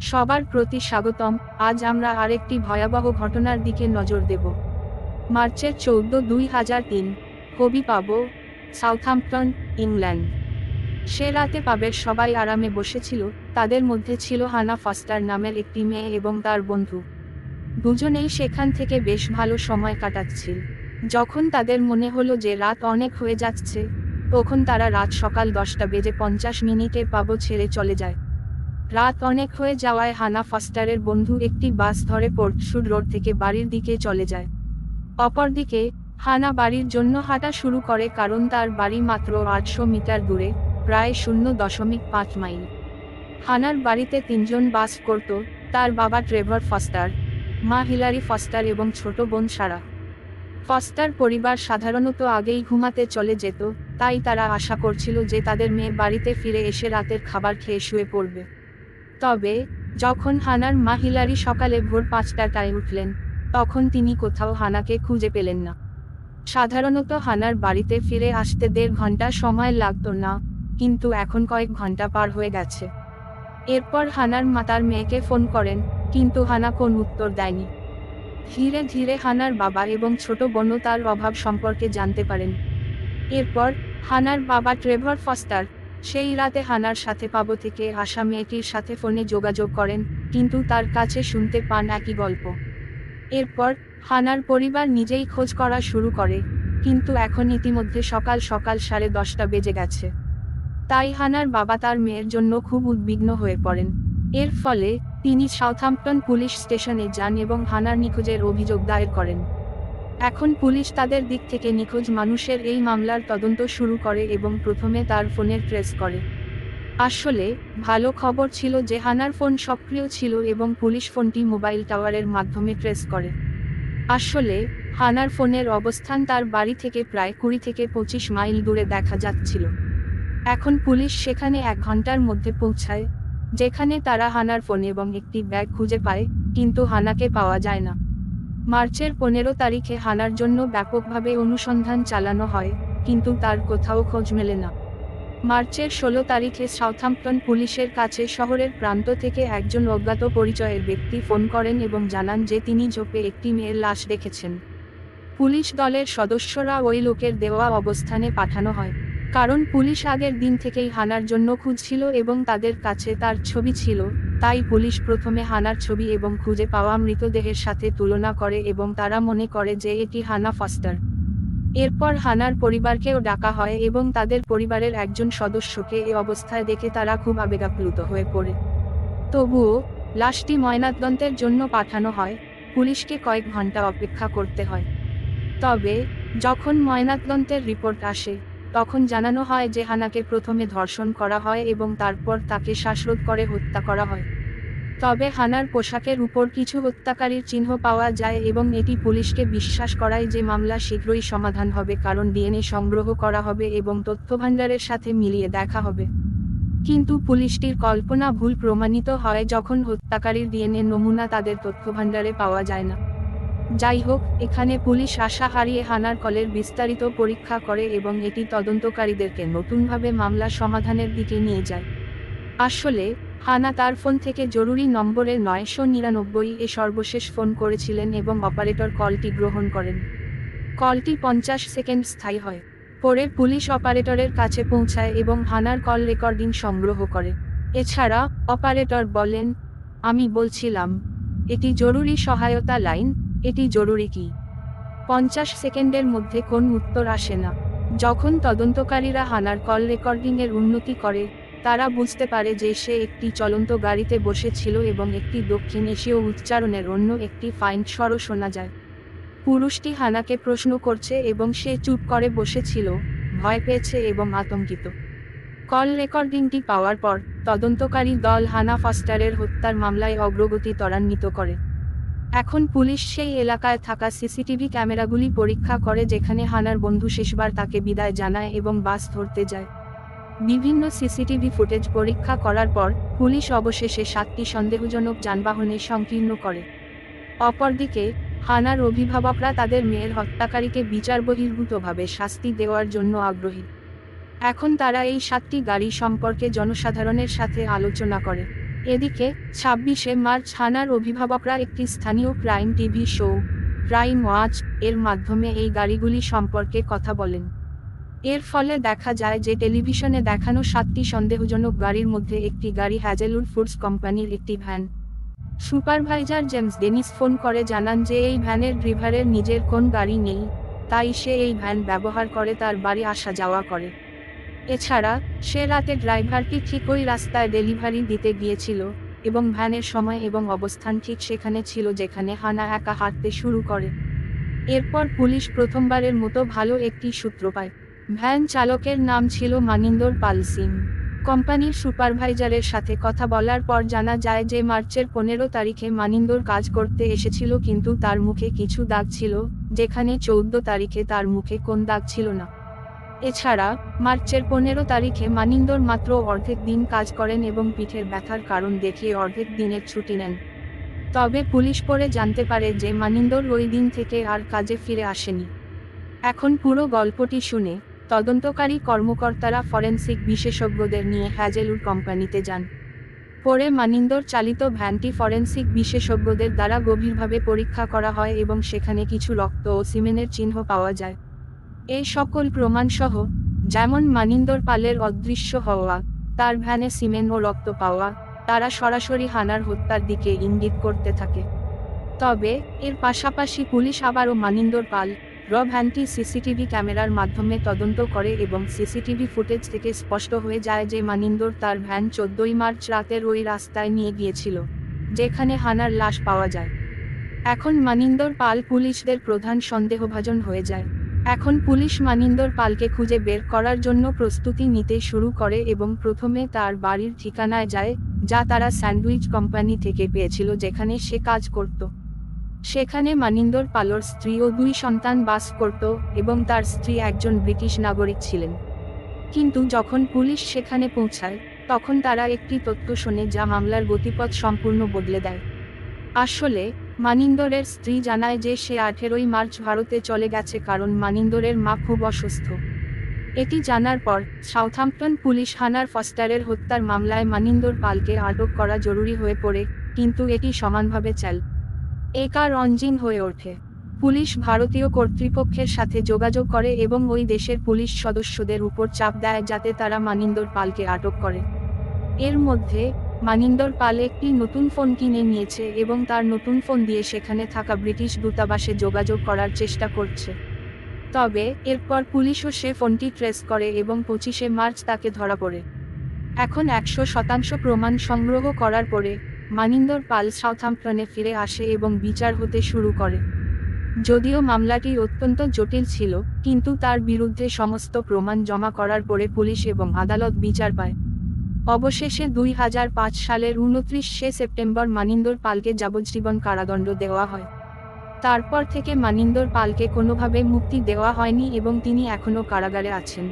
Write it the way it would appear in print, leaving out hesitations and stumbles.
সবার প্রতি স্বাগতম। আজ আমরা আরেকটি ভয়াবহ ঘটনার দিকে নজর দেব। মার্চের 14, 2003, কবি পাবো, সাউথহ্যাম্পটন, ইংল্যান্ড। সে রাতে পাবের সবাই আরামে বসেছিল, তাদের মধ্যে ছিল হানা ফস্টার নামের একটি মেয়ে এবং তার বন্ধু। দুজনেই সেখান থেকে বেশ ভালো সময় কাটাচ্ছিল। যখন তাদের মনে হলো যে রাত অনেক হয়ে যাচ্ছে, তখন তারা সকাল 10:50 পাবো ছেড়ে চলে যায়। রাত অনেক হয়ে যাওয়ায় হানা ফস্টারের বন্ধু একটি বাস ধরে পোর্টশুড রোড থেকে বাড়ির দিকে চলে যায়। অপরদিকে হানা বাড়ির জন্য হাঁটা শুরু করে কারণ তার বাড়ি মাত্র 800 মিটার দূরে, প্রায় 0.5 মাইল। হানার বাড়িতে তিনজন বাস করত, তার বাবা ট্রেভর ফস্টার, মা হিলারি ফস্টার এবং ছোট বোন সারা। ফস্টার পরিবার সাধারণত আগেই ঘুমাতে চলে যেত, তাই তারা আশা করছিল যে তাদের মেয়ে বাড়িতে ফিরে এসে রাতের খাবার খেয়ে শুয়ে পড়বে। তবে যখন হানার মা হিলারি সকালে ভোর 5টায় উঠলেন, তখন তিনি কোথাও হানাকে খুঁজে পেলেন না। সাধারণত হানার বাড়িতে ফিরে আসতে 1.5 ঘন্টা সময় লাগত না, কিন্তু এখন কয়েক ঘন্টা পার হয়ে গেছে। এরপর হানার মা তার মেয়েকে ফোন করেন, কিন্তু হানা কোন উত্তর দেয়নি। ধীরে ধীরে হানার বাবা এবং ছোট বোনও তার অভাব সম্পর্কে জানতে পারেন। এরপর হানার বাবা ট্রেভর ফস্টার সেই রাতে হানার সাথে পাবো থেকে আসা মেয়েটির সাথে ফোনে যোগাযোগ করেন, কিন্তু তার কাছে শুনতে পান একই গল্প। এরপর হানার পরিবার নিজেই খোঁজ করা শুরু করে, কিন্তু এখন ইতিমধ্যে সকাল 10:30 বেজে গেছে। তাই হানার বাবা তার মেয়ের জন্য খুব উদ্বিগ্ন হয়ে পড়েন। এর ফলে তিনি সাউথহ্যাম্পটন পুলিশ স্টেশনে যান এবং হানার নিখোঁজের অভিযোগ দায়ের করেন। এখন পুলিশ তাদের দিক থেকে নিখোঁজ মানুষের এই মামলার তদন্ত শুরু করে এবং প্রথমে তার ফোনের ট্রেস করে। আসলে ভালো খবর ছিল যে হানার ফোন সক্রিয় ছিল এবং পুলিশ ফোনটি মোবাইল টাওয়ারের মাধ্যমে ট্রেস করে। আসলে হানার ফোনের অবস্থান তার বাড়ি থেকে প্রায় 20 থেকে 25 মাইল দূরে দেখা যাচ্ছিল। এখন পুলিশ সেখানে 1 ঘন্টার মধ্যে পৌঁছায়, যেখানে তারা হানার ফোন এবং একটি ব্যাগ খুঁজে পায়, কিন্তু হানাকে পাওয়া যায় না। মার্চের 15 তারিখে হানার জন্য ব্যাপকভাবে অনুসন্ধান চালানো হয়, কিন্তু তার কোথাও খোঁজ মেলে না। মার্চের 16 তারিখে সাউথহ্যাম্পটন পুলিশের কাছে শহরের প্রান্ত থেকে একজন অজ্ঞাত পরিচয়ের ব্যক্তি ফোন করেন এবং জানান যে তিনি ঝোপে একটি মেয়ের লাশ দেখেছেন। পুলিশ দলের সদস্যরা ওই লোকের দেওয়া অবস্থানে পাঠানো হয়। কারণ পুলিশ আগের দিন থেকেই হানার জন্য খুঁজছিল এবং তাদের কাছে তার ছবি ছিল, তাই পুলিশ প্রথমে হানার ছবি এবং খুঁজে পাওয়া মৃতদেহের সাথে তুলনা করে এবং তারা মনে করে যে এটি হানা ফস্টার। এরপর হানার পরিবারকেও ডাকা হয় এবং তাদের পরিবারের একজন সদস্যকে এই অবস্থায় দেখে তারা খুব আবেগাপ্লুত হয়ে পড়ে। তবুও লাশটি ময়নাতদন্তের জন্য পাঠানো হয়, পুলিশকে কয়েক ঘন্টা অপেক্ষা করতে হয়। তবে যখন ময়নাতদন্তের রিপোর্ট আসে, তখন জানানো হয় যে হানাকে প্রথমে ধর্ষণ করা হয় এবং তারপর তাকে শ্বাসরোধ করে হত্যা করা হয়। তবে হানার পোশাকের উপর কিছু হত্যাকারীর চিহ্ন পাওয়া যায় এবং এটি পুলিশকে বিশ্বাস করায় যে মামলা শীঘ্রই সমাধান হবে কারণ ডিএনএ সংগ্রহ করা হবে এবং তথ্যভাণ্ডারের সাথে মিলিয়ে দেখা হবে। কিন্তু পুলিশটির কল্পনা ভুল প্রমাণিত হয় যখন হত্যাকারীর ডিএনএ নমুনা তাদের তথ্যভাণ্ডারে পাওয়া যায় না। যাই হোক, এখানে পুলিশ আশা হারিয়ে হানার কলের বিস্তারিত পরীক্ষা করে এবং এটি তদন্তকারীদেরকে নতুনভাবে মামলা সমাধানের দিকে নিয়ে যায়। আসলে হানা তার ফোন থেকে জরুরি নম্বরে 999 সর্বশেষ ফোন করেছিলেন এবং অপারেটর কলটি গ্রহণ করেন। কলটি 50 সেকেন্ড স্থায়ী হয়। পরে পুলিশ অপারেটরের কাছে পৌঁছায় এবং হানার কল রেকর্ডিং সংগ্রহ করে। এছাড়া অপারেটর বলেন, আমি বলছিলাম, এটি জরুরি সহায়তা লাইন, এটি জরুরি কি? 50 সেকেন্ডের মধ্যে কোন উত্তর আসে না। যখন তদন্তকারীরা হানার কল রেকর্ডিংয়ের উন্নতি করে, তারা বুঝতে পারে যে সে একটি চলন্ত গাড়িতে বসেছিল এবং একটি দক্ষিণ এশীয় উচ্চারণের অন্য একটি ফাইন স্বরও শোনা যায়। পুরুষটি হানাকে প্রশ্ন করছে এবং সে চুপ করে বসেছিল, ভয় পেয়েছে এবং আতঙ্কিত। কল রেকর্ডিংটি পাওয়ার পর তদন্তকারী দল হানা ফস্টারের হত্যার মামলায় অগ্রগতি ত্বরান্বিত করে। এখন পুলিশ সেই এলাকায় থাকা সিসিটিভি ক্যামেরাগুলি পরীক্ষা করে যেখানে হানার বন্ধু শেষবার তাকে বিদায় জানায় এবং বাস ধরতে যায়। বিভিন্ন সিসিটিভি ফুটেজ পরীক্ষা করার পর পুলিশ অবশেষে 7টি সন্দেহজনক যানবাহনে সংকীর্ণ করে। অপরদিকে হানার অভিভাবকরা তাদের মেয়ের হত্যাকারীকে বিচারবহির্ভূতভাবে শাস্তি দেওয়ার জন্য আগ্রহী। এখন তারা এই 7টি গাড়ি সম্পর্কে জনসাধারণের সাথে আলোচনা করে। এদিকে 26শে মার্চ হানার অভিভাবকরা একটি স্থানীয় crime TV show crime watch এর মাধ্যমে এই গাড়িগুলি সম্পর্কে কথা বলেন। এর ফলে দেখা যায় যে টেলিভিশনে দেখানো 7টি সন্দেহজনক গাড়ির মধ্যে একটি গাড়ি হ্যাজেলউড ফুডস কোম্পানির একটি van. Supervisor James Dennis phone করে জানান যে এই ভ্যানের ড্রাইভারের নিজের কোন গাড়ি নেই, তাই সে এই ভ্যান ব্যবহার করে তার বাড়ি আসা যাওয়া করে। এছাড়া সে রাতে ড্রাইভারটি ঠিক ওই রাস্তায় ডেলিভারি দিতে গিয়েছিল এবং ভ্যানের সময় এবং অবস্থান ঠিক সেখানে ছিল যেখানে হানা একা হাঁটতে শুরু করে। এরপর পুলিশ প্রথমবারের মতো ভালো একটি সূত্র পায়। ভ্যান চালকের নাম ছিল মানিন্দর পাল সিং। কোম্পানির সুপারভাইজারের সাথে কথা বলার পর জানা যায় যে মার্চের 15 তারিখে মানিন্দর কাজ করতে এসেছিল, কিন্তু তার মুখে কিছু দাগ ছিল, যেখানে 14 তারিখে তার মুখে কোন দাগ ছিল না। এছাড়া মার্চের 15 তারিখে মানিন্দর মাত্র অর্ধেক দিন কাজ করেন এবং পিঠের ব্যথার কারণ দেখিয়ে অর্ধেক দিনের ছুটি নেন। তবে পুলিশ পরে জানতে পারে যে মানিন্দর ওই দিন থেকে আর কাজে ফিরে আসেনি। এখন পুরো গল্পটি শুনে তদন্তকারী কর্মকর্তারা ফরেনসিক বিশেষজ্ঞদের নিয়ে হ্যাজেলউড কোম্পানিতে যান। পরে মানিন্দর চালিত ভ্যানটি ফরেনসিক বিশেষজ্ঞদের দ্বারা গভীরভাবে পরীক্ষা করা হয় এবং সেখানে কিছু রক্ত ও সিমেনের চিহ্ন পাওয়া যায়। এই সকল প্রমাণসহ, যেমন মানিন্দর পালের অদৃশ্য হওয়া, তার ভ্যানে সিমেন্ট ও রক্ত পাওয়া, তারা সরাসরি হানার হত্যার দিকে ইঙ্গিত করতে থাকে। তবে এর পাশাপাশি পুলিশ আবারও মানিন্দর পাল ভ্যানটি সিসিটিভি ক্যামেরার মাধ্যমে তদন্ত করে এবং সিসিটিভি ফুটেজ থেকে স্পষ্ট হয়ে যায় যে মানিন্দর তার ভ্যান 14 মার্চ রাতের ওই রাস্তায় নিয়ে গিয়েছিল যেখানে হানার লাশ পাওয়া যায়। এখন মানিন্দর পাল পুলিশদের প্রধান সন্দেহভাজন হয়ে যায়। এখন পুলিশ মানিন্দর পালকে খুঁজে বের করার জন্য প্রস্তুতি নিতে শুরু করে এবং প্রথমে তার বাড়ির ঠিকানায় যায়, যা তারা স্যান্ডউইচ কোম্পানি থেকে পেয়েছিল যেখানে সে কাজ করত। সেখানে মানিন্দর পালর স্ত্রী ও 2 সন্তান বাস করত এবং তার স্ত্রী একজন ব্রিটিশ নাগরিক ছিলেন। কিন্তু যখন পুলিশ সেখানে পৌঁছায়, তখন তারা একটি তথ্য শোনে যা মামলার গতিপথ সম্পূর্ণ বদলে দেয়। আসলে মানিন্দরের স্ত্রী জানায় যে সে 18 মার্চ ভারতে চলে গেছে কারণ মানিন্দরের মা খুব অসুস্থ। এটি জানার পর সাউথাম্পটন পুলিশ হানার ফস্টারের হত্যার মামলায় মানিন্দর পালকে আটক করা জরুরি হয়ে পড়ে, কিন্তু এটি সমানভাবে রঞ্জিন হয়ে ওঠে। পুলিশ ভারতীয় কর্তৃপক্ষের সাথে যোগাযোগ করে এবং ওই দেশের পুলিশ সদস্যদের উপর চাপ দেয় যাতে তারা মানিন্দর পালকে আটক করে। এর মধ্যে মানিন্দর পাল একটি নতুন ফোন কিনে নিয়েছে এবং তার নতুন ফোন দিয়ে সেখানে থাকা ব্রিটিশ দূতাবাসে যোগাযোগ করার চেষ্টা করছে। তবে এরপর পুলিশও সে ফোনটি ট্রেস করে এবং 25শে মার্চ তাকে ধরা পড়ে। এখন 100% প্রমাণ সংগ্রহ করার পরে মানিন্দর পাল সাউথাম্পটনে ফিরে আসে এবং বিচার হতে শুরু করে। যদিও মামলাটি অত্যন্ত জটিল ছিল, কিন্তু তার বিরুদ্ধে সমস্ত প্রমাণ জমা করার পরে পুলিশ এবং আদালত বিচার পায়। অবশেষে 2005 সালের 29শে সেপ্টেম্বর মানিন্দর পালকে যাবজ্জীবন কারাদণ্ড দেওয়া হয়। তারপর থেকে মানিন্দর পালকে কোনোভাবে মুক্তি দেওয়া হয়নি এবং তিনি এখনও কারাগারে আছেন।